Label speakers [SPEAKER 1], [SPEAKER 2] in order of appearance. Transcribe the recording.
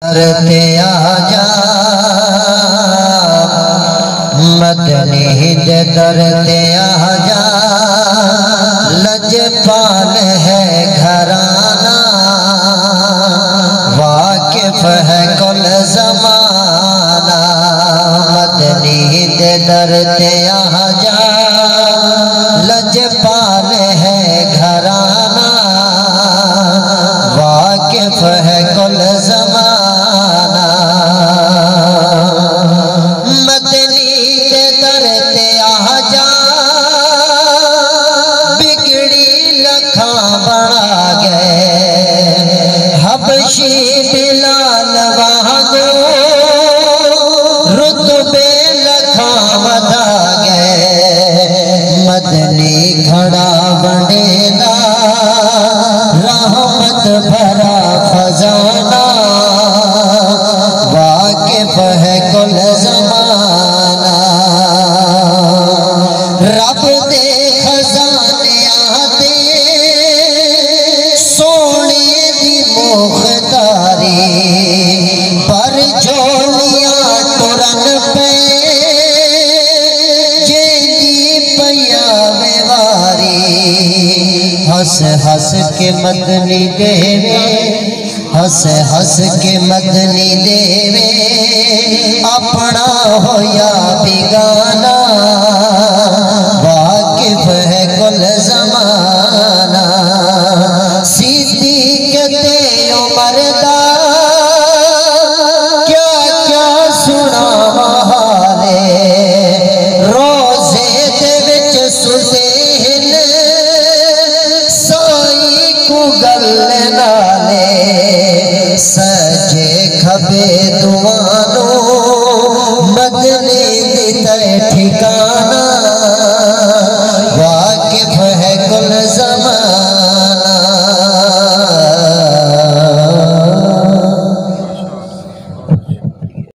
[SPEAKER 1] करते आजा मदनी दे दरते आजा। लजपाल है घराना वाकिफ है कुल ज़माना। मदनी दे दरते आजा लजपाल है घराना वाकिफ है कुल ज़माना। मदनी दे दरते आजा बिगड़ी लखा बना गए हबशी बिलाल वांगू रुतबे लखा वधा गए। मदनी खड़ा बनेदा रहमत भरा खजाना वाकिफ है कुल ज़माना। रब दे खजाने आते सोने दी मुख्तारी पर झोलियां तुरन पे जेदी पिया वेवारी। हंस हंस के मदनी देवे हंस हंस के मदनी देवे अपना होया बिगाना वाकिफ है कुल ज़माना। सिद्दीक़ ते उमर दा क्या क्या सुनावा हाले। रोज़े दे विच सुदेन साई को गल नाले सजे खबे दुआ